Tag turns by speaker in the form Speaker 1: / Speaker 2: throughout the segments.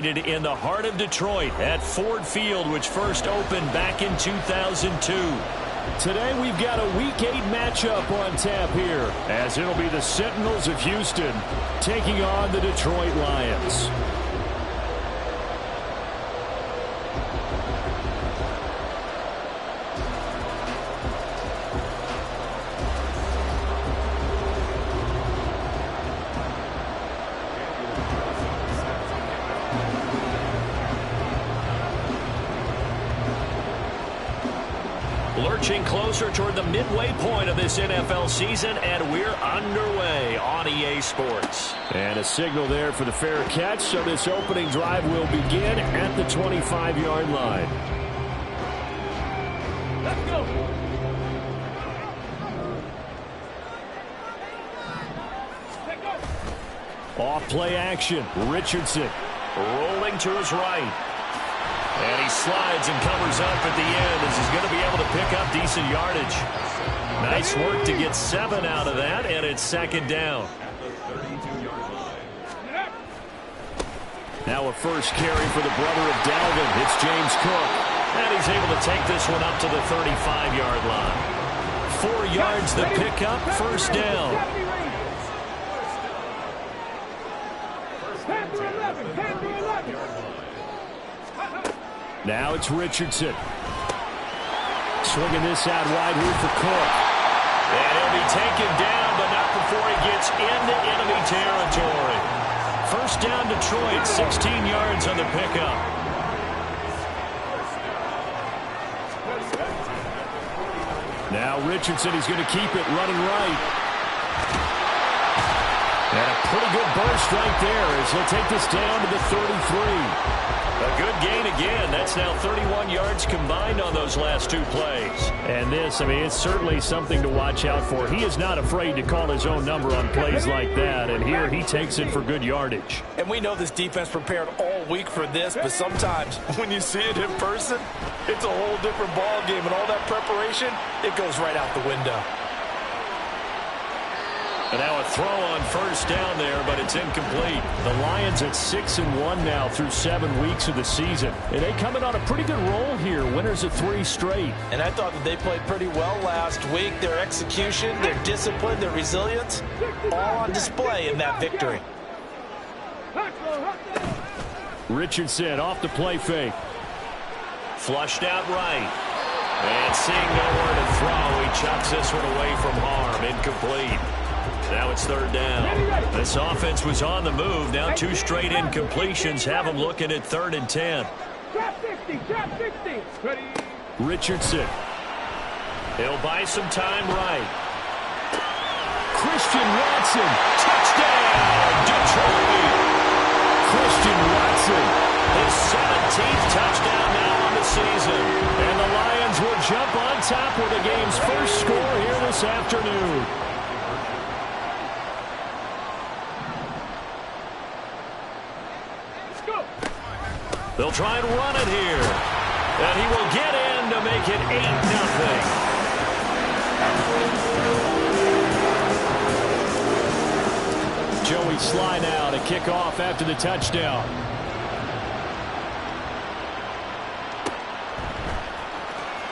Speaker 1: In the heart of Detroit at Ford Field, which first opened back in 2002.
Speaker 2: Today we've got a Week 8 matchup on tap here, as it'll be the Sentinels of Houston taking on the Detroit Lions.
Speaker 1: Lurching closer toward the midway point of this NFL season, and we're underway on EA Sports.
Speaker 2: And a signal there for the fair catch, so this opening drive will begin at the 25-yard line.
Speaker 3: Let's go.
Speaker 2: Off play action, Richardson.
Speaker 1: Rolling to his right. And he slides and covers up at the end as he's going to be able to pick up decent yardage. Nice work to get 7 out of that, and it's second down.
Speaker 2: Now a first carry for the brother of Dalvin. It's James Cook.
Speaker 1: And he's able to take this one up to the 35-yard line. 4 yards the pickup, first down.
Speaker 2: Now it's Richardson. Swinging this out wide here for Cook.
Speaker 1: And he'll be taken down, but not before he gets into enemy territory. First down Detroit, 16 yards on the pickup.
Speaker 2: Now Richardson, he's going to keep it running right. And a pretty good burst right there as he'll take this down to the 33.
Speaker 1: A good gain again. That's now 31 yards combined on those last 2 plays.
Speaker 2: And this, I mean, it's certainly something to watch out for. He is not afraid to call his own number on plays like that. And here he takes it for good yardage.
Speaker 4: And we know this defense prepared all week for this, but sometimes when you see it in person, it's a whole different ball game. And all that preparation, it goes right out the window.
Speaker 1: And now a throw on first down there, but it's incomplete.
Speaker 2: The Lions at 6-1 now through 7 weeks of the season. And they coming on a pretty good roll here. Winners of 3 straight.
Speaker 4: And I thought that they played pretty well last week. Their execution, their discipline, their resilience, all on display in that victory.
Speaker 2: Richardson off the play fake.
Speaker 1: Flushed out right. And seeing nowhere to throw, he chucks this one away from harm. Incomplete. Now it's third down. This offense was on the move. Now 2 straight incompletions have them looking at 3rd and 10.
Speaker 3: Trap 60, trap 60. Ready.
Speaker 2: Richardson.
Speaker 1: He'll buy some time right.
Speaker 2: Christian Watson.
Speaker 1: Touchdown, Detroit.
Speaker 2: Christian Watson.
Speaker 1: His 17th touchdown now on the season.
Speaker 2: And the Lions will jump on top with the game's first score here this afternoon.
Speaker 1: They'll try and run it here. And he will get in to make it 8-0.
Speaker 2: Joey Sly now to kick off after the touchdown.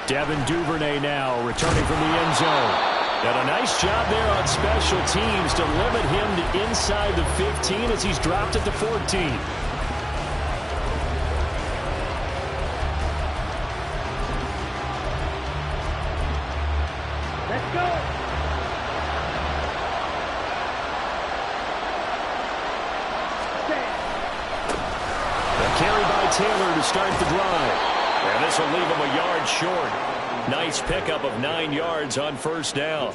Speaker 2: Devin Duvernay now returning from the end zone. And a nice job there on special teams to limit him to inside the 15 as he's dropped it to 14.
Speaker 3: Let's go.
Speaker 2: A carry by Taylor to start the drive.
Speaker 1: And this will leave him a yard short. Nice pickup of 9 yards on first down.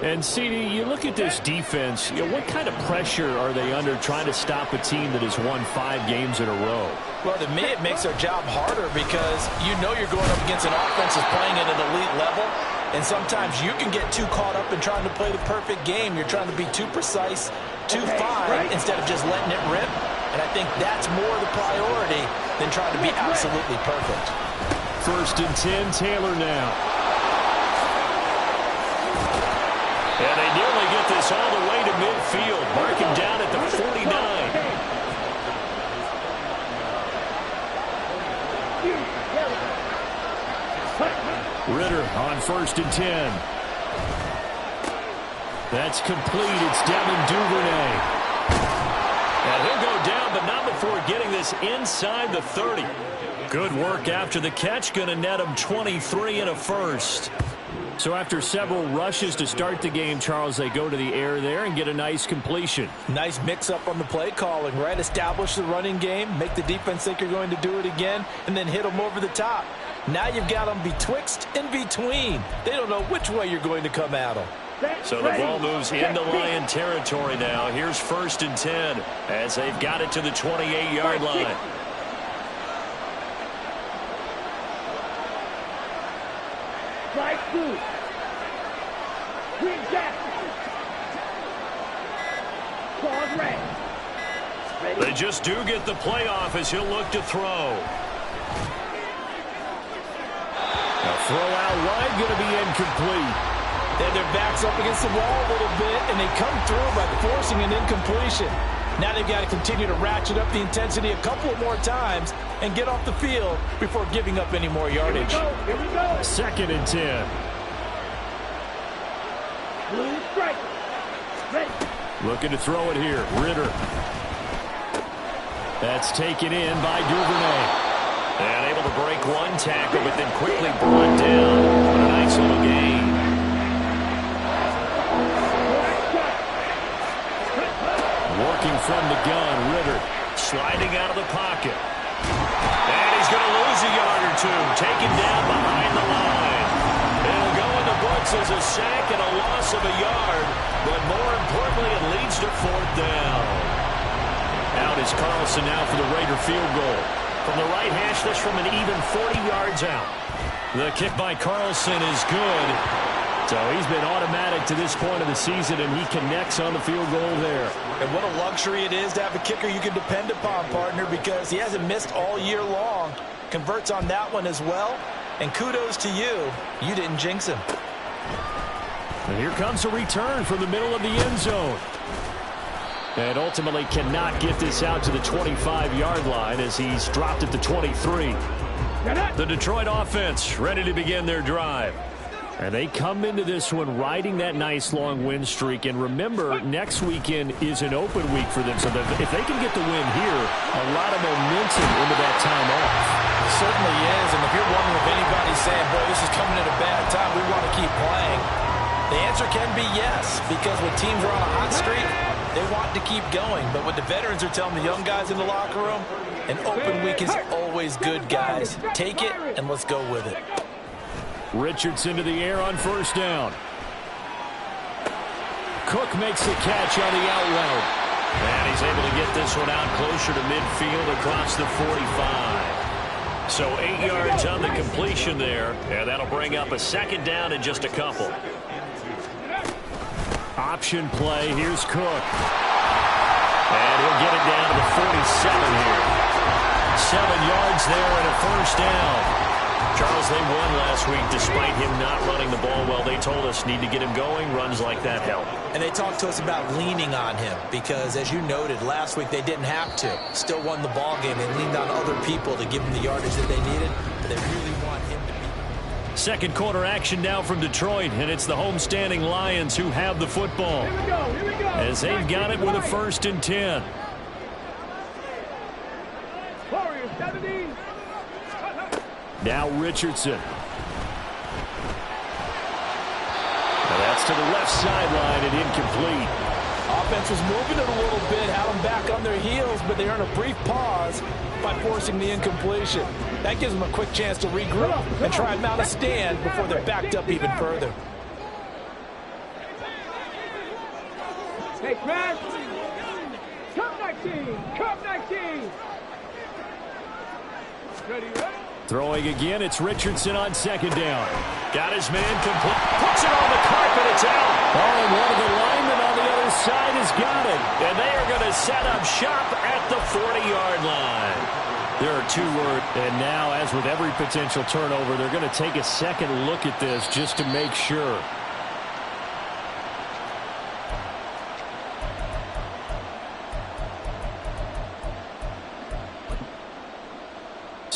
Speaker 2: And, CD, you look at this defense, what kind of pressure are they under trying to stop a team that has won 5 games in a row?
Speaker 4: Well, to me, it makes their job harder because you know you're going up against an offense that's playing at an elite level. And sometimes you can get too caught up in trying to play the perfect game. You're trying to be too precise, too fine, instead of just letting it rip. And I think that's more the priority than trying to be absolutely perfect.
Speaker 2: 1st and 10, Taylor now.
Speaker 1: And they nearly get this all the way to midfield. Mark him down at the 49.
Speaker 2: Ritter on 1st and 10. That's complete. It's Devin Duvernay.
Speaker 1: And he'll go down, but not before getting this inside the 30.
Speaker 2: Good work after the catch. Going to net him 23 and a first. So after several rushes to start the game, Charles, they go to the air there and get a nice completion.
Speaker 4: Nice mix-up on the play calling, right? Establish the running game, make the defense think you're going to do it again, and then hit them over the top. Now you've got them betwixt and between. They don't know which way you're going to come at them.
Speaker 1: So the ball moves into Lion territory now. Here's 1st and 10 as they've got it to the 28-yard line.
Speaker 3: Strike 2. Green Jackson. Claws red.
Speaker 1: They just do get the playoff as he'll look to throw.
Speaker 2: A throw out wide, going to be incomplete.
Speaker 4: Then their backs up against the wall a little bit, and they come through by forcing an incompletion. Now they've got to continue to ratchet up the intensity a couple more times and get off the field before giving up any more yardage.
Speaker 3: Here we go.
Speaker 2: 2nd and 10.
Speaker 3: Blue strike. Ready.
Speaker 2: Looking to throw it here. Ritter. That's taken in by Duvernay.
Speaker 1: And able to break one tackle, but then quickly brought down. What a nice little gain.
Speaker 2: Working from the gun, Ritter.
Speaker 1: Sliding out of the pocket. And he's going to lose a yard or two. Taken down behind the line. It'll go in the books as a sack and a loss of a yard. But more importantly, it leads to 4th down.
Speaker 2: Out is Carlson now for the Raider field goal.
Speaker 1: From the right hash, this from an even 40 yards out.
Speaker 2: The kick by Carlson is good. So he's been automatic to this point of the season, and he connects on the field goal there.
Speaker 4: And what a luxury it is to have a kicker you can depend upon, partner, because he hasn't missed all year long. Converts on that one as well. And kudos to you. You didn't jinx him.
Speaker 2: And here comes a return from the middle of the end zone. And ultimately cannot get this out to the 25-yard line as he's dropped at the 23.
Speaker 1: The Detroit offense ready to begin their drive.
Speaker 2: And they come into this one riding that nice long win streak. And remember, next weekend is an open week for them. So if they can get the win here, a lot of momentum into that time off.
Speaker 4: It certainly is. And if you're wondering if anybody's saying, boy, this is coming at a bad time, we want to keep playing, the answer can be yes. Because when teams are on a hot streak, they want to keep going. But what the veterans are telling the young guys in the locker room, an open week is always good, guys. Take it and let's go with it.
Speaker 2: Richardson to the air on 1st down. Cook makes the catch on the out route.
Speaker 1: And he's able to get this one out closer to midfield across the 45. So 8 yards on the completion there. And that'll bring up a 2nd down in just a couple.
Speaker 2: Option play. Here's Cook. And he'll get it down to the 47 here. 7 yards there and a 1st down. Charles, they won last week despite him not running the ball well. They told us need to get him going. Runs like that help.
Speaker 4: And they talked to us about leaning on him because, as you noted, last week they didn't have to. Still won the ball game. They leaned on other people to give them the yardage that they needed, but they really want him to be.
Speaker 2: 2nd quarter action now from Detroit, and it's the homestanding Lions who have the football.
Speaker 3: Here we go.
Speaker 2: As they've got it with a 1st and 10.
Speaker 3: Warriors 17.
Speaker 2: Now Richardson. Now that's to the left sideline and incomplete.
Speaker 4: Offense was moving it a little bit, had them back on their heels, but they earn a brief pause by forcing the incompletion. That gives them a quick chance to regroup and try and mount a stand before they're backed up even further.
Speaker 3: Hey, Chris. Come 19. Come 19. Ready, ready?
Speaker 2: Throwing again, it's Richardson on 2nd down.
Speaker 1: Got his man complete. Puts it on the carpet. It's out.
Speaker 2: Oh, and one of the linemen on the other side has got it.
Speaker 1: And they are going to set up shop at the 40-yard line.
Speaker 2: There are 2 words. And now, as with every potential turnover, they're going to take a second look at this just to make sure.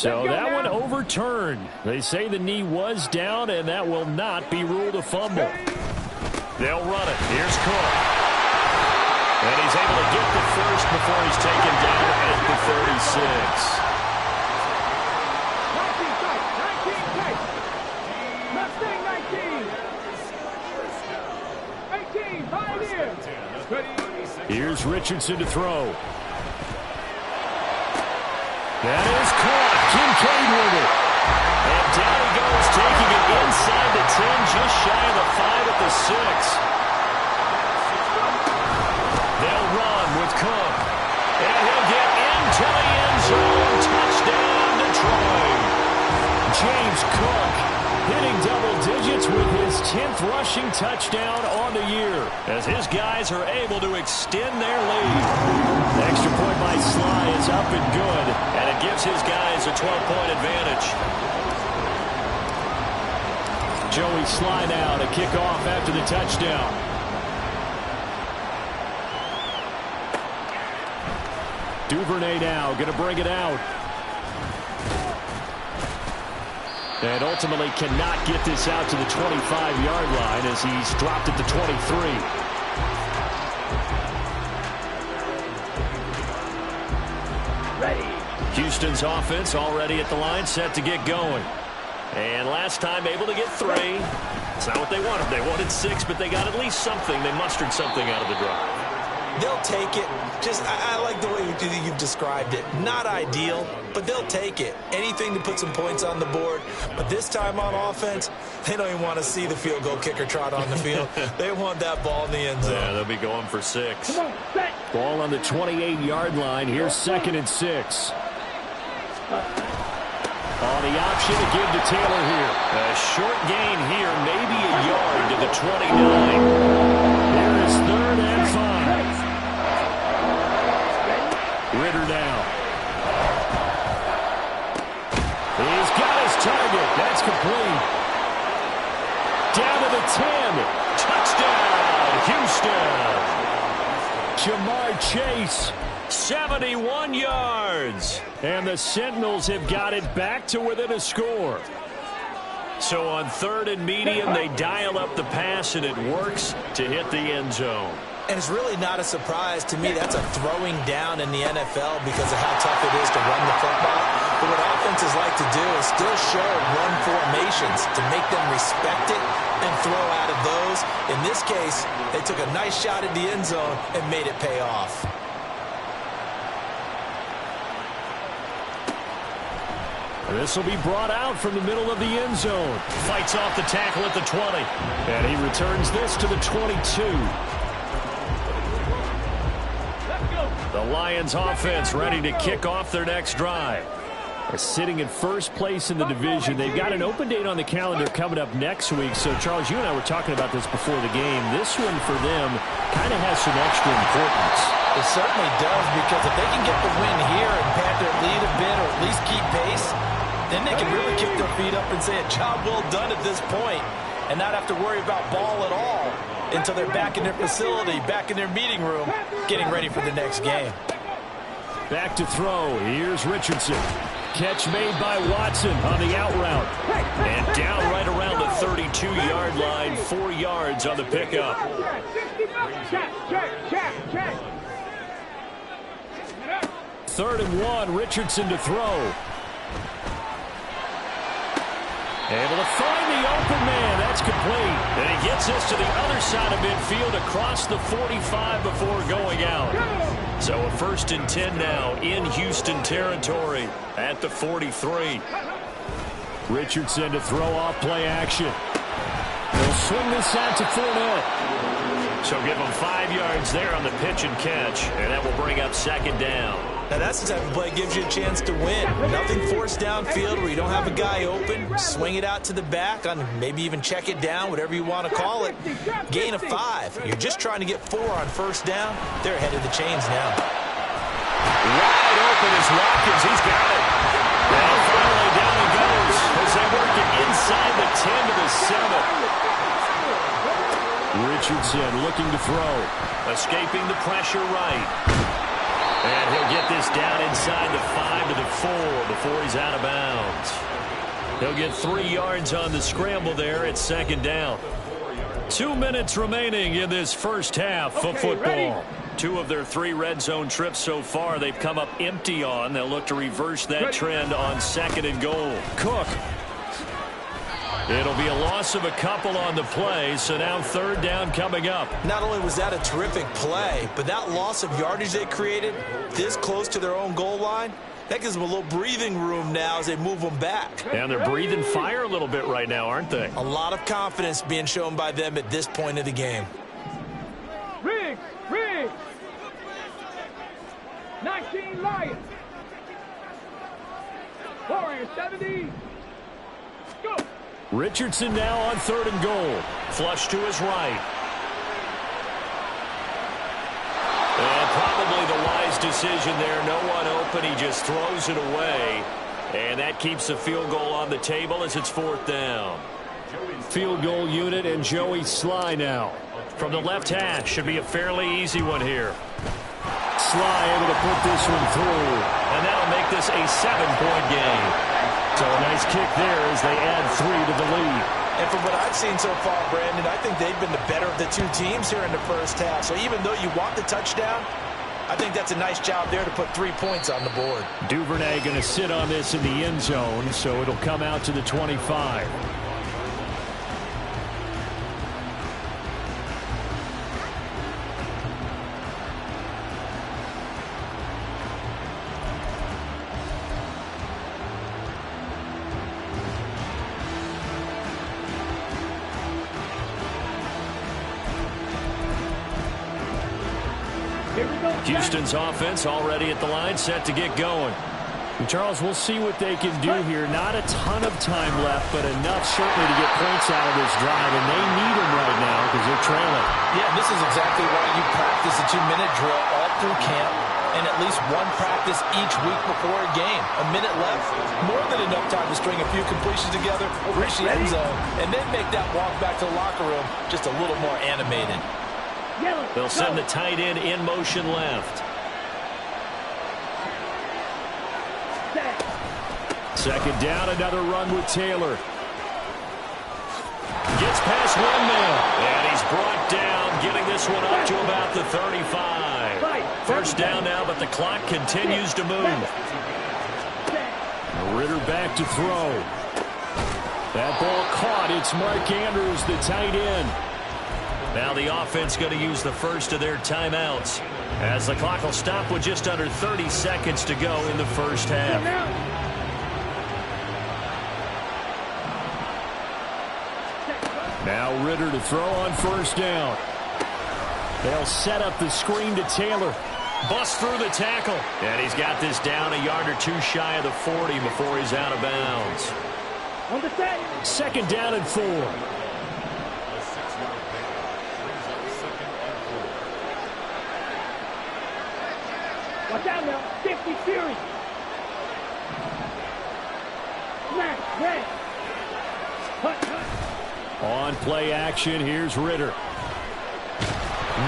Speaker 2: So that one overturned. They say the knee was down, and that will not be ruled a fumble.
Speaker 1: They'll run it. Here's Cook. And he's able to get the first before he's taken down at the 36.
Speaker 3: 19, 19. 18, Pioneer.
Speaker 2: Here's Richardson to throw. That is caught. Kincaid with it.
Speaker 1: And down he goes, taking it inside the 10, just shy of the 5 at the 6. They'll run with Cook. And he'll get into the end zone. Touchdown, Detroit.
Speaker 2: James Cook hitting double digits with his 10th rushing touchdown on the year,
Speaker 1: as his guys are able to extend their lead.
Speaker 2: The extra point by Sly is up and good,
Speaker 1: and it gives his guys a 12-point advantage.
Speaker 2: Joey Sly now to kick off after the touchdown. Duvernay now going to bring it out. And ultimately cannot get this out to the 25-yard line as he's dropped at the 23.
Speaker 1: Houston's offense already at the line, set to get going. And last time able to get 3. It's not what they wanted. They wanted 6, but they got at least something. They mustered something out of the drive.
Speaker 4: They'll take it. I like the way you've described it. Not ideal, but they'll take it. Anything to put some points on the board. But this time on offense, they don't even want to see the field goal kicker trot on the field. They want that ball in the end zone.
Speaker 1: Yeah, they'll be going for 6.
Speaker 3: Come on, set.
Speaker 2: Ball on the 28-yard line. Here's 2nd and 6. On the option to give to Taylor here.
Speaker 1: A short gain here, maybe a yard to the 29.
Speaker 2: Here is 3rd and 5. Ritter now. He's got his target. That's complete. Down to the 10.
Speaker 1: Touchdown, Houston.
Speaker 2: Jamar Chase.
Speaker 1: 71 yards.
Speaker 2: And the Sentinels have got it back to within a score.
Speaker 1: So on 3rd and medium, they dial up the pass, and it works to hit the end zone.
Speaker 4: And it's really not a surprise to me. That's a throwing down in the NFL because of how tough it is to run the football. But what offenses like to do is still show run formations to make them respect it and throw out of those. In this case, they took a nice shot at the end zone and made it pay off.
Speaker 2: This will be brought out from the middle of the end zone.
Speaker 1: Fights off the tackle at the 20.
Speaker 2: And he returns this to the 22.
Speaker 1: The Lions offense ready to kick off their next drive.
Speaker 2: Sitting in first place in the division. They've got an open date on the calendar coming up next week. So, Charles, you and I were talking about this before the game. This one for them kind of has some extra importance.
Speaker 4: It certainly does, because if they can get the win here and pad their lead a bit or at least keep pace, then they can really kick their feet up and say a job well done at this point and not have to worry about ball at all until they're back in their facility, back in their meeting room, getting ready for the next game.
Speaker 2: Back to throw. Here's Richardson. Catch made by Watson on the out route.
Speaker 1: And down right around the 32-yard line, 4 yards on the pickup.
Speaker 3: Check.
Speaker 2: 3rd and 1, Richardson to throw. Able to find the open man. That's complete.
Speaker 1: And he gets this to the other side of midfield across the 45 before going out. So a 1st and 10 now in Houston territory at the 43.
Speaker 2: Richardson to throw off play action. They'll swing this out to Fournette.
Speaker 1: So give him 5 yards there on the pitch and catch, and that will bring up 2nd down.
Speaker 4: Now that's the type of play that gives you a chance to win. Nothing forced downfield where you don't have a guy open. Swing it out to the back, on maybe even check it down, whatever you want to call it. Gain of 5. You're just trying to get 4 on 1st down. They're ahead of the chains now.
Speaker 1: Wide open is Watkins. He's got it. And finally down he goes as they work it inside the 10 to the 7.
Speaker 2: Richardson looking to throw.
Speaker 1: Escaping the pressure right. And he'll get this down inside the 5 to the 4 before he's out of bounds. He'll get 3 yards on the scramble there at second down. 2 minutes remaining in this first half of football.
Speaker 3: Ready.
Speaker 1: 2 of their 3 red zone trips so far they've come up empty on. They'll look to reverse that trend on 2nd and goal. Cook. It'll be a loss of a couple on the play, so now 3rd down coming up.
Speaker 4: Not only was that a terrific play, but that loss of yardage they created this close to their own goal line, that gives them a little breathing room now as they move them back.
Speaker 1: And they're breathing fire a little bit right now, aren't they?
Speaker 4: A lot of confidence being shown by them at this point of the game.
Speaker 3: Riggs. 19 Lions. 470. Go.
Speaker 1: Richardson now on 3rd and goal. Flush to his right. And probably the wise decision there. No one open. He just throws it away. And that keeps the field goal on the table as it's 4th down. Field goal unit and Joey Sly now. From the left hash. Should be a fairly easy one here. Sly able to put this one through. And that'll make this a 7-point game. So a nice kick there as they add 3 to the lead.
Speaker 4: And from what I've seen so far, Brandon, I think they've been the better of the 2 teams here in the first half. So even though you want the touchdown, I think that's a nice job there to put 3 points on the board.
Speaker 1: Duvernay going to sit on this in the end zone, so it'll come out to the 25. Houston's offense already at the line, set to get going. And Charles, we'll see what they can do here. Not a ton of time left, but enough certainly to get points out of this drive, and they need them right now because they're trailing.
Speaker 4: Yeah, this is exactly why you practice a 2-minute drill all through camp and at least one practice each week before a game. A minute left, more than enough time to string a few completions together, reach the end zone, and then make that walk back to the locker room just a little more animated.
Speaker 1: They'll send the tight end in motion left. Second down, another run with Taylor. Gets past one man. And he's brought down, getting this one up to about the 35. First down now, but the clock continues to move. Ritter back to throw. That ball caught. It's Mark Andrews, the tight end. Now the offense going to use the first of their timeouts as the clock will stop with just under 30 seconds to go in the first half. Now Ritter to throw on first down. They'll set up the screen to Taylor. Bust through the tackle. And he's got this down a yard or 2 shy of the 40 before he's out of bounds.
Speaker 3: On the set.
Speaker 1: Second down and 4.
Speaker 3: Watch out now. 50 series. Smash. Red. Hut.
Speaker 1: On play action, here's Ritter.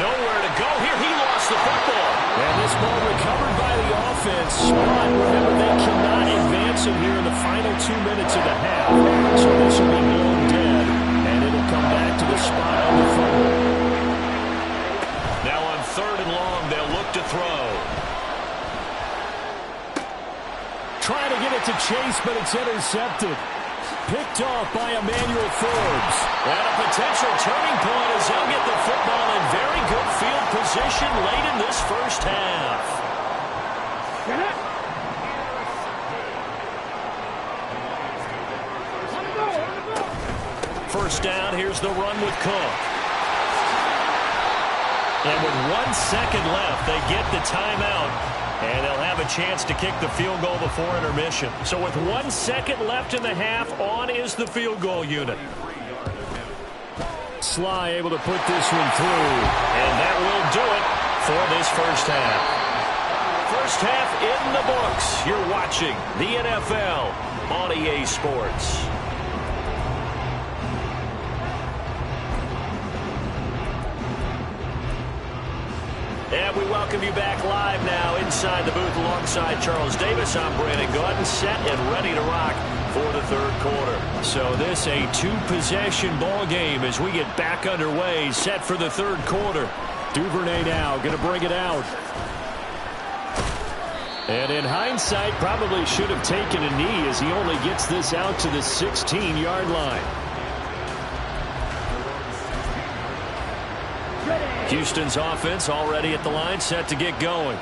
Speaker 1: Nowhere to go here. He lost the football. And this ball recovered by the offense. But remember, they cannot advance it here in the final 2 minutes of the half. So this will be blown dead. And it'll come back to the spot on the fumble. Now on 3rd and long, they'll look to throw. Trying to get it to Chase, but it's intercepted. Picked off by Emmanuel Forbes. And a potential turning point as he'll get the football in very good field position late in this first half. First down, here's the run with Cook. And with 1 second left, they get the timeout. And they'll have a chance to kick the field goal before intermission. So with 1 second left in the half, on is the field goal unit. Sly able to put this one through. And that will do it for this first half. First half in the books. You're watching the NFL on EA Sports. And we welcome you back live now inside the booth alongside Charles Davis. I'm Brandon Gaudin, set and ready to rock for the third quarter. So this a two-possession ball game as we get back underway, set for the third quarter. Duvernay now going to bring it out. And in hindsight, probably should have taken a knee as he only gets this out to the 16-yard line. Houston's offense already at the line, set to get going.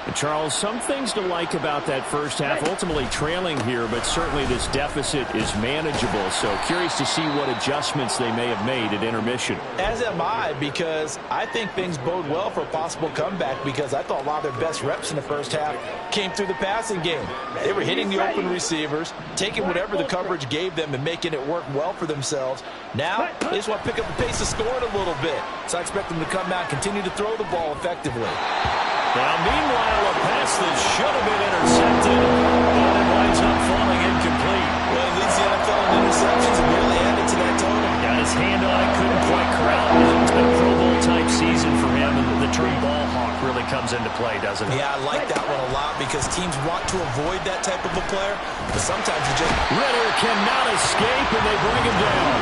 Speaker 1: And Charles, some things to like about that first half. Ultimately trailing here, but certainly this deficit is manageable. So curious to see what adjustments they may have made at intermission.
Speaker 4: As am I, because I think things bode well for a possible comeback, because I thought a lot of their best reps in the first half came through the passing game. They were hitting the open receivers, taking whatever the coverage gave them and making it work well for themselves. Now, they just want to pick up the pace of scoring a little bit. So I expect them to come out and continue to throw the ball effectively.
Speaker 1: Now, meanwhile, a pass that should have been intercepted, but it winds up falling incomplete.
Speaker 4: Well, it leads the NFL in interceptions and really added to that total.
Speaker 1: Got his hand on it, couldn't quite corral it. It's been a Pro Bowl-type season for him, and the term ball hawk really comes into play, doesn't it?
Speaker 4: Yeah, I like that one a lot because teams want to avoid that type of a player, but sometimes you just...
Speaker 1: Ridder cannot escape, and they bring him down.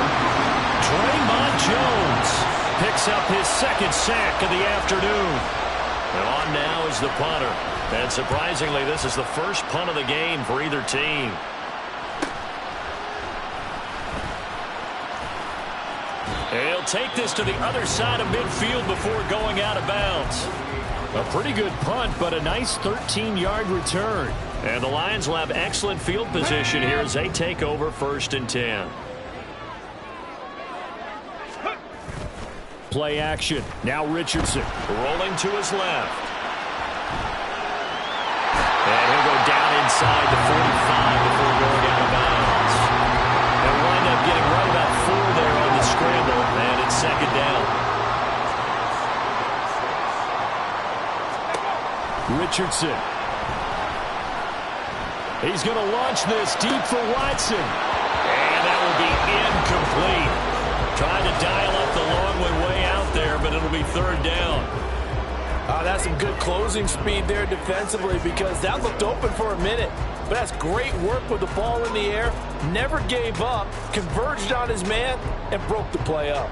Speaker 1: Draymond Jones picks up his second sack of the afternoon. And on now is the punter. And surprisingly, this is the first punt of the game for either team. He'll take this to the other side of midfield before going out of bounds. A pretty good punt, but a nice 13-yard return. And the Lions will have excellent field position here as they take over 1st and 10. Play action. Now Richardson rolling to his left. And he'll go down inside the 45 before going out of bounds. They'll wind up getting right about 4 there on the scramble, and it's second down. Richardson. He's going to launch this deep for Watson. And that will be incomplete. Trying to dial up the long way out there, but it'll be third down.
Speaker 4: That's some good closing speed there defensively, because that looked open for a minute. But that's great work with the ball in the air. Never gave up, converged on his man, and broke the play up.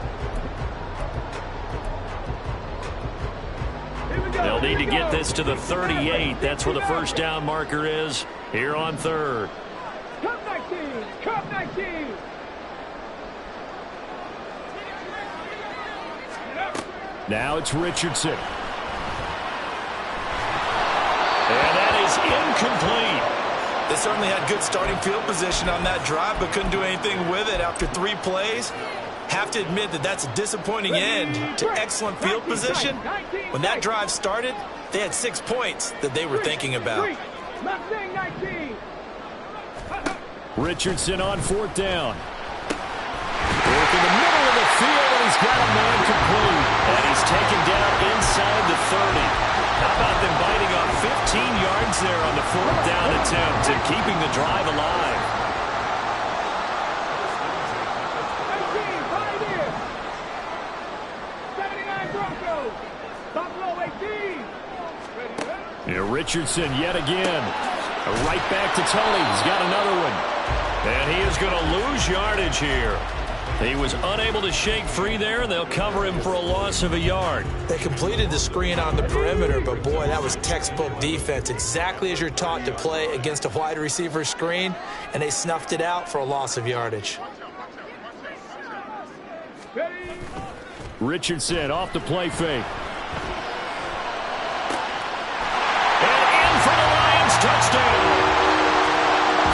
Speaker 1: They'll need to get this to the 38. That's where the first down marker is here on third.
Speaker 3: Come 19! Come 19!
Speaker 1: Now it's Richardson. And that is incomplete.
Speaker 4: They certainly had good starting field position on that drive, but couldn't do anything with it after 3 plays. Have to admit that that's a disappointing end to excellent field position. When that drive started, they had 6 points that they were thinking about.
Speaker 1: Richardson on 4th down. Work in the middle of the field, and he's got a man complete. And he's taken down inside the 30. How about them biting off 15 yards there on the 4th down attempt and keeping the drive alive? Yeah, Richardson yet again. Right back to Tony. He's got another one. And he is going to lose yardage here. He was unable to shake free there, and they'll cover him for a loss of a yard.
Speaker 4: They completed the screen on the perimeter, but boy, that was textbook defense. Exactly as you're taught to play against a wide receiver screen, and they snuffed it out for a loss of yardage.
Speaker 1: Richardson off the play fake. And in for the Lions, touchdown.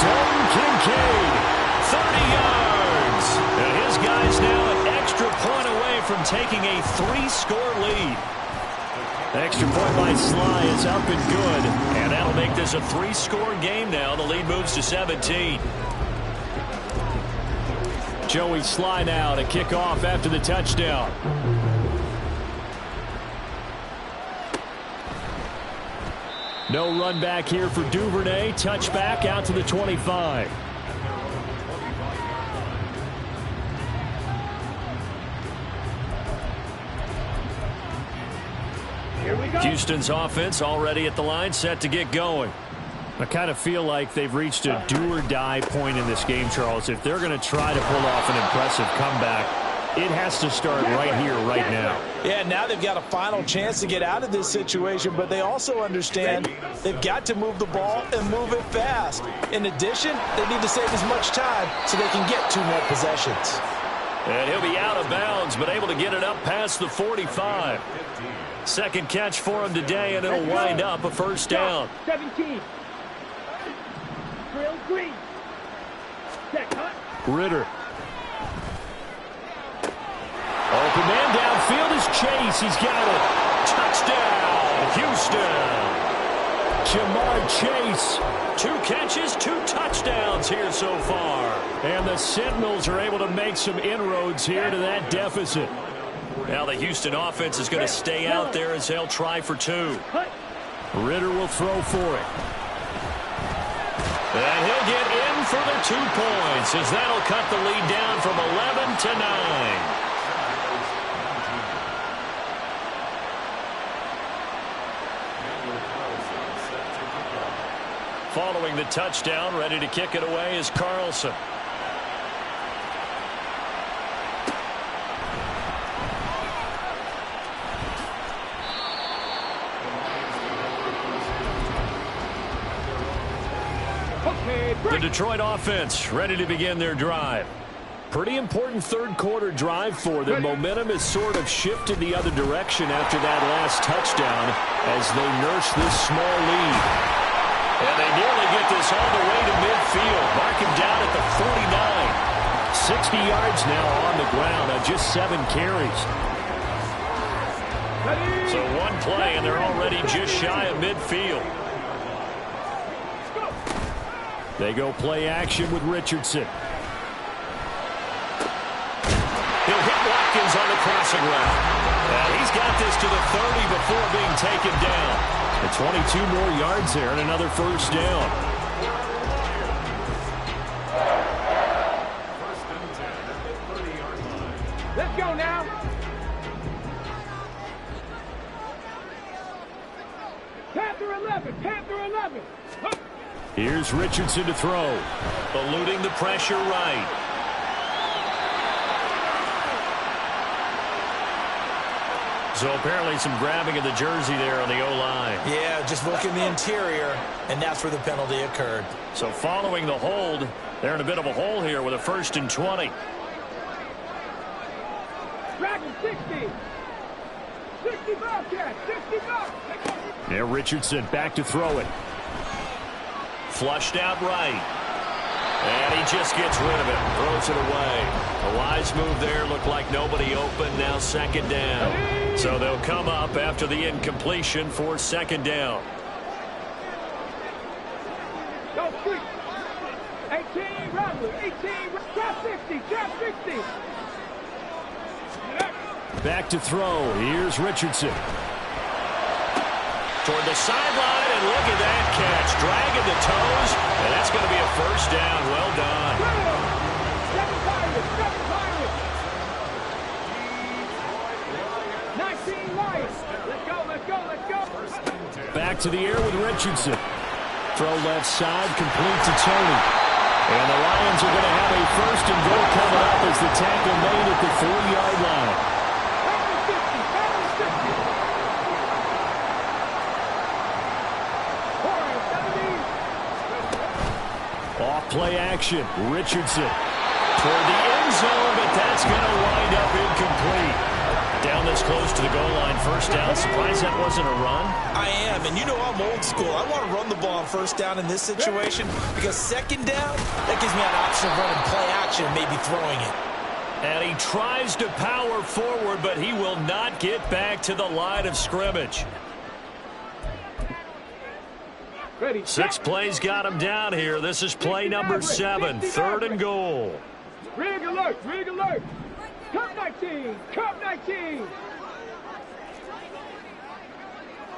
Speaker 1: Dalton Kincaid, 30 yards. And his guys now an extra point away from taking a 3-score lead. Extra point by Sly is up and good. And that'll make this a 3-score game now. The lead moves to 17. Joey Sly now to kick off after the touchdown. No run back here for Duvernay. Touchback out to the 25. Houston's offense already at the line, set to get going.
Speaker 2: I kind of feel like they've reached a do-or-die point in this game, Charles. If they're going to try to pull off an impressive comeback, it has to start right here, right now.
Speaker 4: Yeah, now they've got a final chance to get out of this situation, but they also understand they've got to move the ball and move it fast. In addition, they need to save as much time so they can get 2 more possessions.
Speaker 1: And he'll be out of bounds, but able to get it up past the 45. Second catch for him today, and it'll wind up a first down.
Speaker 3: 17. Drill green. Check, huh?
Speaker 2: Ritter. Open man downfield is Chase. He's got it.
Speaker 1: Touchdown, Houston.
Speaker 2: Jamar Chase.
Speaker 1: 2 catches, 2 touchdowns here so far.
Speaker 2: And the Sentinels are able to make some inroads here to that deficit.
Speaker 1: Now the Houston offense is going to stay out there as they'll try for 2.
Speaker 2: Ritter will throw for it.
Speaker 1: And he'll get in for the 2 points as that'll cut the lead down from 11 to 9. Following the touchdown, ready to kick it away is Carlson. The Detroit offense ready to begin their drive.
Speaker 2: Pretty important third-quarter drive for them. Momentum has sort of shifted the other direction after that last touchdown as they nurse this small lead.
Speaker 1: And they nearly get this all the way to midfield. Mark him down at the 49.
Speaker 2: 60 yards now on the ground on just 7 carries.
Speaker 1: So 1 play, and they're already just shy of midfield.
Speaker 2: They go play action with Richardson.
Speaker 1: He'll hit Watkins on the crossing route. And he's got this to the 30 before being taken down.
Speaker 2: And 22 more yards there and another first down.
Speaker 3: Let's go now. Panther 11. Panther 11. Huh.
Speaker 2: Here's Richardson to throw.
Speaker 1: Eluding the pressure right. So apparently some grabbing of the jersey there on the O-line.
Speaker 4: Yeah, just look in the interior, and that's where the penalty occurred.
Speaker 1: So following the hold, they're in a bit of a hole here with a 1st and 20.
Speaker 3: Dragon 60. 60 Bobcats. 60 Bobcats.
Speaker 2: Now Richardson back to throw it.
Speaker 1: Flushed out right. And he just gets rid of it. Throws it away. A wise move there. Looked like nobody open. Now 2nd down. So they'll come up after the incompletion for 2nd down.
Speaker 3: Go street. 18 Robert. 18. Trap 60. Trap 60.
Speaker 2: Back to throw. Here's Richardson.
Speaker 1: Toward the sideline, and look at that catch. Dragging the toes, and that's going to be a first down. Well done.
Speaker 3: 7 Pirates. 19 Lions. Let's go, let's go, let's go.
Speaker 2: Back to the air with Richardson. Throw left side, complete to Tony. And the Lions are going to have a 1st and goal coming up as the tackle made at the 40-yard line. Play action. Richardson toward the end zone, but that's going to wind up incomplete.
Speaker 1: Down this close to the goal line, 1st down. Surprised that wasn't a run?
Speaker 4: I am, and you know I'm old school. I want to run the ball on 1st down in this situation because 2nd down, that gives me an option of running play action and maybe throwing it.
Speaker 1: And he tries to power forward, but he will not get back to the line of scrimmage. 6 plays got him down here. This is play number 7, 3rd and goal.
Speaker 3: Rig alert, rig alert. Cup 19, cup 19.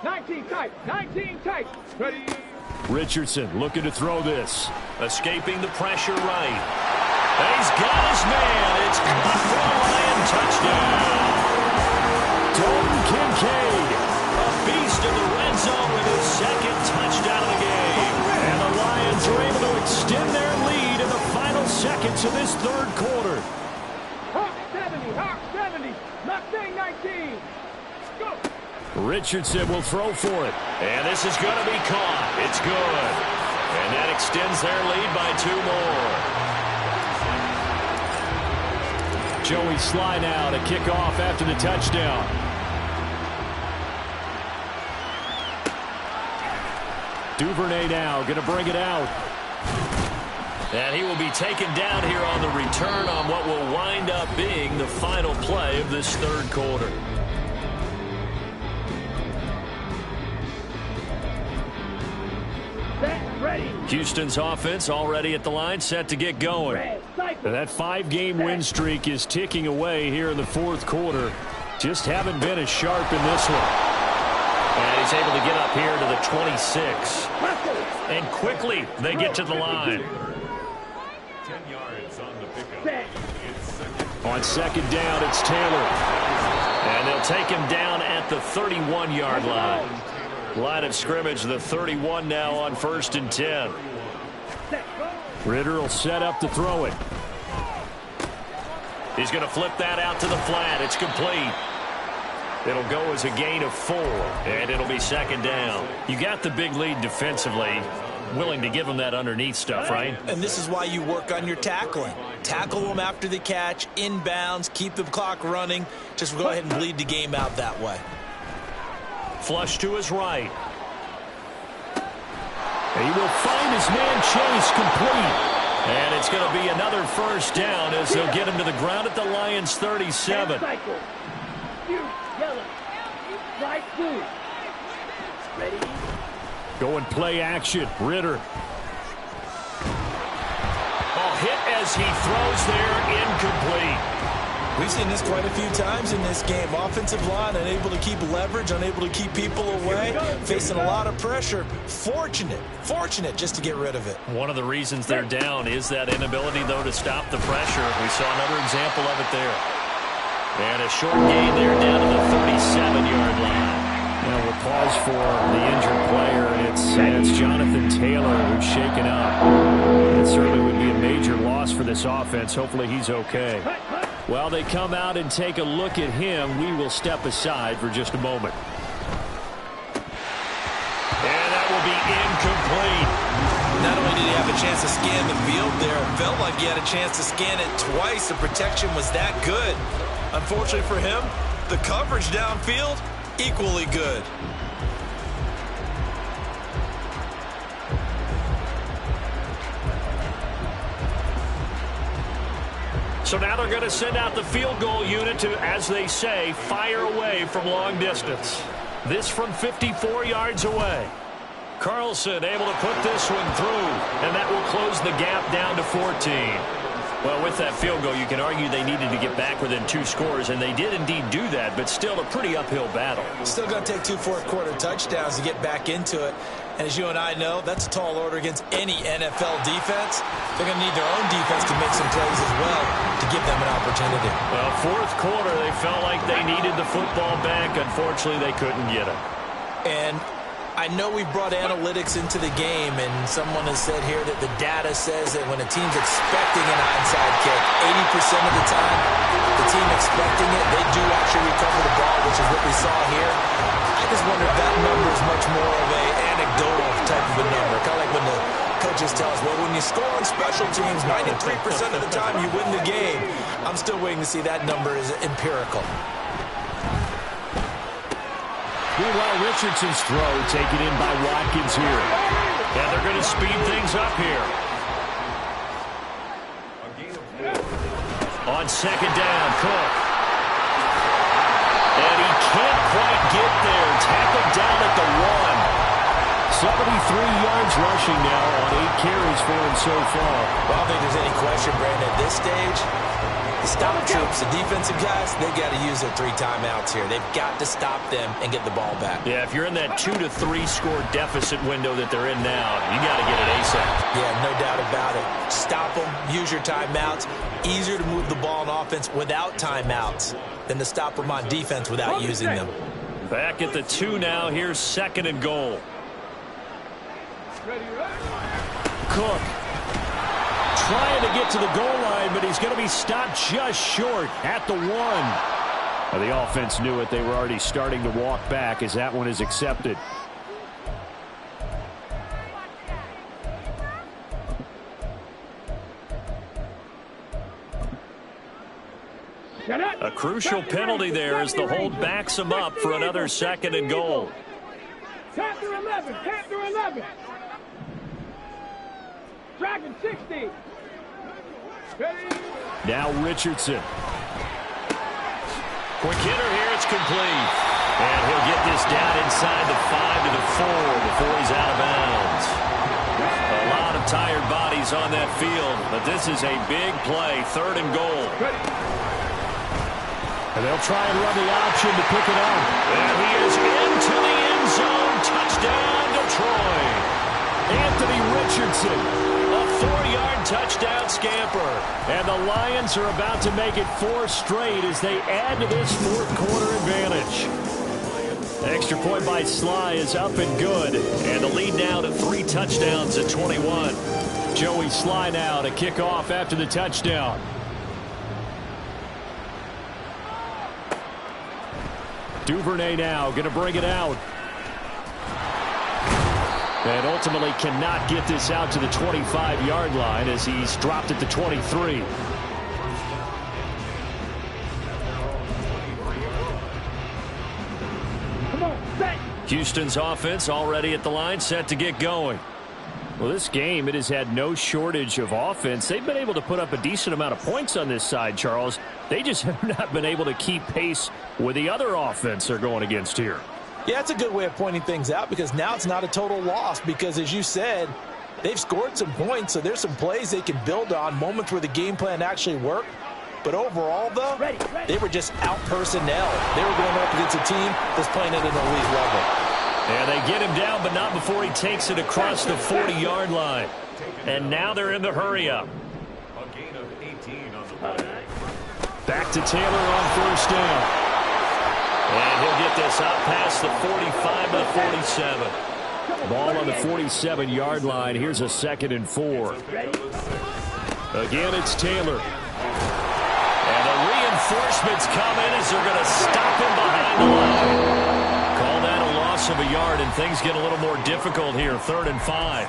Speaker 3: 19 tight, 19 tight. Ready.
Speaker 2: Richardson looking to throw this.
Speaker 1: Escaping the pressure right. And he's got his man. It's caught for a Lion touchdown.
Speaker 2: Dalton Kincaid.
Speaker 1: A close to the red zone with his second touchdown of the game.
Speaker 2: And the Lions are able to extend their lead in the final seconds of this third quarter.
Speaker 3: Hawk 70, Mustang 19. Go.
Speaker 2: Richardson will throw for it.
Speaker 1: And this is going to be caught. It's good. And that extends their lead by 2 more.
Speaker 2: Joey Sly now to kick off after the touchdown. Duvernay now going to bring it out.
Speaker 1: And he will be taken down here on the return on what will wind up being the final play of this third quarter.
Speaker 3: Ready.
Speaker 2: Houston's offense already at the line, set to get going. That 5-game win streak is ticking away here in the fourth quarter. Just haven't been as sharp in this one.
Speaker 1: And he's able to get up here to the 26. And quickly they get to the line.
Speaker 5: 10 yards on the pickup.
Speaker 2: On second down, it's Taylor.
Speaker 1: And they'll take him down at the 31-yard line. Line of scrimmage, the 31 now on 1st and 10.
Speaker 2: Ritter will set up to throw it.
Speaker 1: He's going to flip that out to the flat. It's complete. It'll go as a gain of 4, and it'll be second down. You got the big lead defensively. Willing to give them that underneath stuff, right?
Speaker 4: And this is why you work on your tackling. Tackle them after the catch, inbounds, keep the clock running. Just go ahead and bleed the game out that way.
Speaker 1: Flush to his right.
Speaker 2: He will find his man Chase complete.
Speaker 1: And it's going to be another first down as they'll get him to the ground at the Lions' 37.
Speaker 3: Cycle. Yellow. Right blue. Ready.
Speaker 2: Go and play action. Ritter.
Speaker 1: Oh, hit as he throws there, incomplete.
Speaker 4: We've seen this quite a few times in this game. Offensive line unable to keep leverage, unable to keep people away, facing a lot of pressure. Fortunate just to get rid of it.
Speaker 1: One of the reasons they're down is that inability, though, to stop the pressure. We saw another example of it there. And a short gain there down to the 37-yard line.
Speaker 2: Now we'll pause for the injured player, and it's Jonathan Taylor who's shaken up. It certainly would be a major loss for this offense. Hopefully he's okay. While they come out and take a look at him, we will step aside for just a moment.
Speaker 1: And that will be incomplete.
Speaker 4: Not only did he have a chance to scan the field there, it felt like he had a chance to scan it twice. The protection was that good. Unfortunately for him, the coverage downfield, equally good.
Speaker 1: So now they're going to send out the field goal unit to, as they say, fire away from long distance. This from 54 yards away. Carlson able to put this one through, and that will close the gap down to 14. Well, with that field goal, you can argue they needed to get back within 2 scores, and they did indeed do that, but still a pretty uphill battle.
Speaker 4: Still going to take 2 fourth-quarter touchdowns to get back into it. And as you and I know, that's a tall order against any NFL defense. They're going to need their own defense to make some plays as well to give them an opportunity.
Speaker 1: Well, fourth quarter, they felt like they needed the football back. Unfortunately, they couldn't get it.
Speaker 4: And I know we brought analytics into the game, and someone has said here that the data says that when a team's expecting an onside kick, 80% of the time, the team expecting it, they do actually recover the ball, which is what we saw here. I just wonder if that number is much more of an anecdotal type of a number, kind of like when the coaches tell us, well, when you score on special teams, 93% of the time you win the game. I'm still waiting to see that number is empirical.
Speaker 2: Meanwhile, Richardson's throw taken in by Watkins here.
Speaker 1: And they're going to speed things up here. On second down, Cook. And he can't quite get there. Tackled down at the 1.
Speaker 2: 73 yards rushing now on 8 carries for him so far.
Speaker 4: Well, I don't think there's any question, Brandon, at this stage, the stop troops, the defensive guys, they've got to use their 3 timeouts here. They've got to stop them and get the ball back.
Speaker 1: Yeah, if you're in that 2 to 3 score deficit window that they're in now, you got to get it ASAP.
Speaker 4: Yeah, no doubt about it. Stop them, use your timeouts. Easier to move the ball on offense without timeouts than to stop them on defense without using them.
Speaker 1: Back at the 2 now. Here's 2nd and goal.
Speaker 2: Cook trying to get to the goal line, but he's going to be stopped just short at the 1. Well, the offense knew it. They were already starting to walk back as that one is accepted.
Speaker 1: A crucial penalty there as the hold backs him up for another 2nd and goal.
Speaker 3: Panther 11, Panther 11. Dragon 60. Ready?
Speaker 2: Now Richardson.
Speaker 1: Quick hitter here. It's complete. And he'll get this down inside the 5 to the 4 before he's out of bounds. A lot of tired bodies on that field, but this is a big play. 3rd and goal.
Speaker 2: And they'll try and run the option to pick it up.
Speaker 1: And he is into the end zone. Touchdown, Detroit.
Speaker 2: Anthony Richardson.
Speaker 1: A 4-yard touchdown scamper.
Speaker 2: And the Lions are about to make it 4 straight as they add to this 4th quarter advantage. Extra point by Sly is up and good. And the lead now to 3 touchdowns at 21. Joey Sly now to kick off after the touchdown. Duvernay now going to bring it out. And ultimately cannot get this out to the 25-yard line as he's dropped at the 23.
Speaker 1: Houston's offense already at the line, set to get going.
Speaker 2: Well, this game, it has had no shortage of offense. They've been able to put up a decent amount of points on this side, Charles. They just have not been able to keep pace with the other offense they're going against here.
Speaker 4: Yeah, it's a good way of pointing things out because now it's not a total loss because, as you said, they've scored some points, so there's some plays they can build on, moments where the game plan actually worked. But overall, though, they were just out personnel. They were going up against a team that's playing at an elite level.
Speaker 1: And they get him down, but not before he takes it across the 40-yard line. And now they're in the hurry-up.
Speaker 5: A gain of 18 on the play.
Speaker 2: Back to Taylor on 1st down.
Speaker 1: And he'll get this out past the 45 to the 47.
Speaker 2: Ball on the 47-yard line. Here's a 2nd and 4. Again, it's Taylor.
Speaker 1: And the reinforcements come in as they're going to stop him behind the line. Call that a loss of a yard, and things get a little more difficult here. 3rd and 5.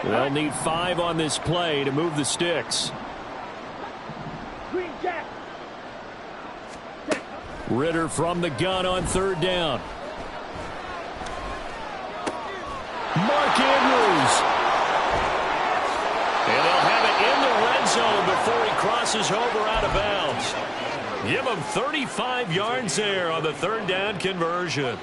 Speaker 2: They'll need 5 on this play to move the sticks. Ritter from the gun on 3rd down. Mark Andrews.
Speaker 1: And they'll have it in the red zone before he crosses over out of bounds. Give him 35 yards there on the 3rd down conversion.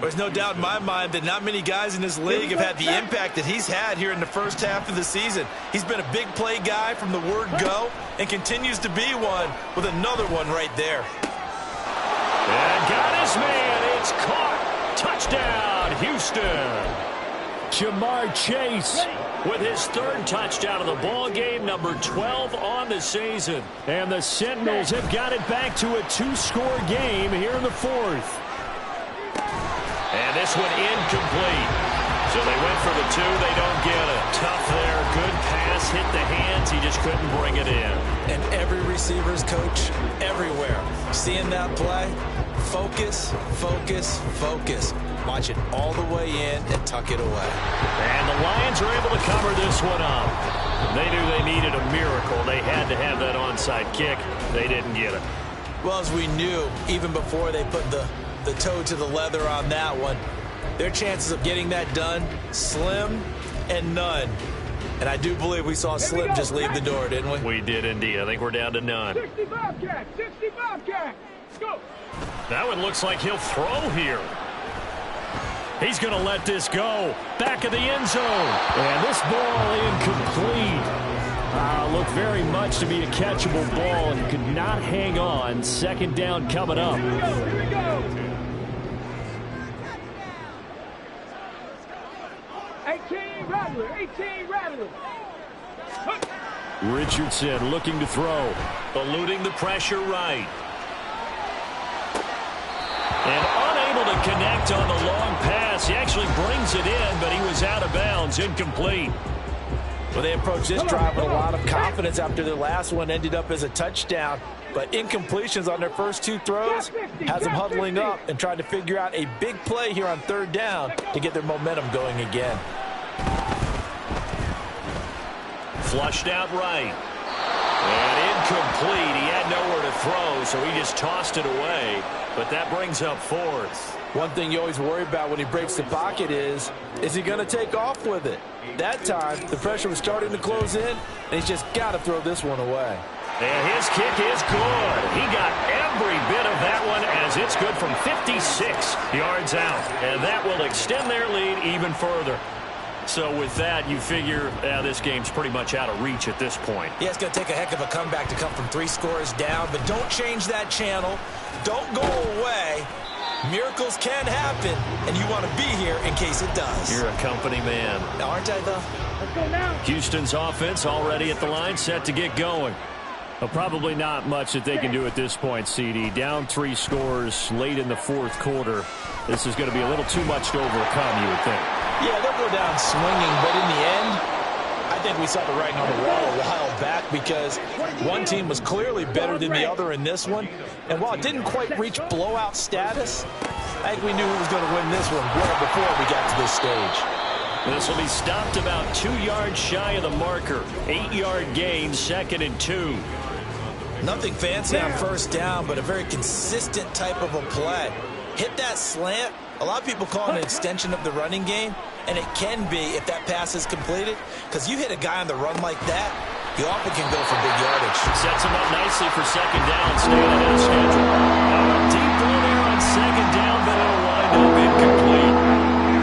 Speaker 4: There's no doubt in my mind that not many guys in this league have had the impact that he's had here in the first half of the season. He's been a big play guy from the word go and continues to be one with another one right there.
Speaker 1: And got his man. It's caught. Touchdown, Houston.
Speaker 2: Jamar Chase
Speaker 1: with his 3rd touchdown of the ball game, number 12 on the season.
Speaker 2: And the Sentinels have got it back to a 2-score game here in the 4th.
Speaker 1: And this one incomplete. So they went for the 2. They don't get it. Tough there. Good pass. Hit the hands. He just couldn't bring it in.
Speaker 4: And every receiver's coach everywhere. Seeing that play, focus, focus, focus. Watch it all the way in and tuck it away.
Speaker 1: And the Lions are able to cover this one up. They knew they needed a miracle. They had to have that onside kick. They didn't get it.
Speaker 4: Well, as we knew, even before they put the toe to the leather on that one, their chances of getting that done, slim and none. And I do believe we saw Slim just leave the door, didn't we?
Speaker 1: We did indeed. I think we're down to none.
Speaker 3: 65 cat, 65 cat. Go.
Speaker 1: That one looks like he'll throw here. He's going to let this go. Back of the end zone.
Speaker 2: And this ball incomplete. Looked very much to be a catchable ball and could not hang on. 2nd down coming up.
Speaker 3: Here we go. 18 Rattler, 18 Rattler.
Speaker 2: Richardson looking to throw.
Speaker 1: Eluding the pressure right.
Speaker 2: And unable to connect on the long pass. He actually brings it in, but he was out of bounds, incomplete.
Speaker 4: Well, they approached this drive with a lot of confidence after their last one ended up as a touchdown. But incompletions on their first two throws has them huddling up and trying to figure out a big play here on third down to get their momentum going again.
Speaker 1: Flushed out right. And incomplete. He had nowhere to throw, so he just tossed it away. But that brings up fourth.
Speaker 4: One thing you always worry about when he breaks the pocket is he going to take off with it? That time, the pressure was starting to close in, and he's just got to throw this one away.
Speaker 1: And his kick is good. He got every bit of that one as it's good from 56 yards out. And that will extend their lead even further. So with that, you figure this game's pretty much out of reach at this point.
Speaker 4: Yeah, it's going to take a heck of a comeback to come from 3 scores down, but don't change that channel. Don't go away. Miracles can happen, and you want to be here in case it does.
Speaker 1: You're a company man.
Speaker 4: Aren't I, though?
Speaker 3: Let's go now.
Speaker 2: Houston's offense already at the line, set to get going. Well, probably not much that they can do at this point, CD. Down 3 scores late in the fourth quarter. This is going to be a little too much to overcome, you would think.
Speaker 4: Yeah, they'll go down swinging, but in the end, I think we saw the writing on the wall a while back because one team was clearly better than the other in this one. And while it didn't quite reach blowout status, I think we knew who was going to win this one well before we got to this stage.
Speaker 2: This will be stopped about 2 yards shy of the marker. 8-yard gain, 2nd and 2.
Speaker 4: Nothing fancy on first down, but a very consistent type of a play. Hit that slant. A lot of people call it an extension of the running game, and it can be if that pass is completed, because you hit a guy on the run like that, you often can go for big yardage.
Speaker 2: Sets him up nicely for 2nd down, staying ahead of schedule. Now a deep ball there on 2nd down, but it'll wind up incomplete.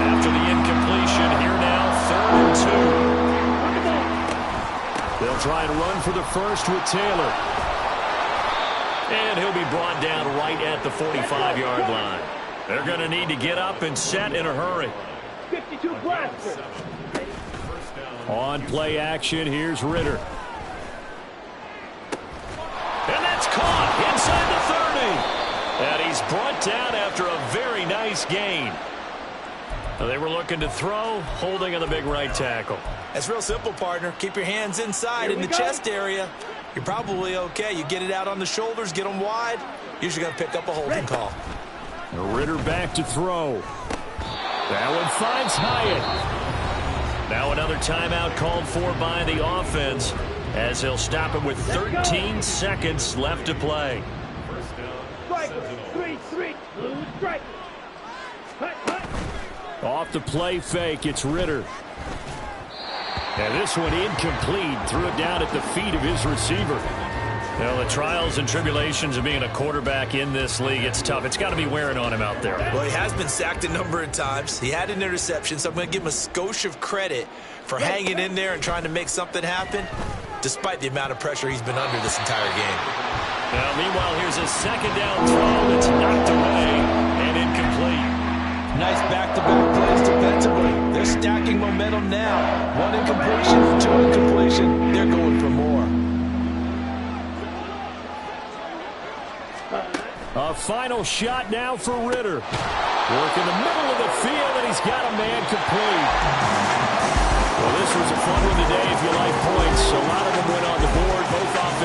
Speaker 2: After the incompletion, here now, 3rd and 2. They'll try and run for the first with Taylor. And he'll be brought down right at the 45-yard line. They're going to need to get up and set in a hurry.
Speaker 3: 52 plus.
Speaker 2: On play action, here's Ritter. And that's caught inside the 30. And he's brought down after a very nice gain. They were looking to throw, holding on the big right tackle.
Speaker 4: That's real simple, partner. Keep your hands inside in the chest area. You're probably okay. You get it out on the shoulders, get them wide. Usually going to pick up a holding call.
Speaker 2: Ritter back to throw. That one finds Hyatt. Now another timeout called for by the offense as they'll stop it with 13 seconds left to play.
Speaker 3: Strike. 3-3. Blue strike. Hut, hut.
Speaker 2: Off the play fake, it's Ritter. And this one incomplete. Threw it down at the feet of his receiver. Well, the trials and tribulations of being a quarterback in this league, it's tough. It's got to be wearing on him out there.
Speaker 4: Well, he has been sacked a number of times. He had an interception, so I'm going to give him a skosh of credit for hanging in there and trying to make something happen, despite the amount of pressure he's been under this entire game.
Speaker 2: Now, meanwhile, here's a 2nd down throw that's knocked away and incomplete.
Speaker 4: Nice back-to-back plays defensively. They're stacking momentum now. 1 incompletion, 2 incompletion. They're going for more.
Speaker 2: A final shot now for Ritter. Work in the middle of the field, and he's got a man complete. Well, this was a fun one today if you like points. A lot of them went on the board, both offense.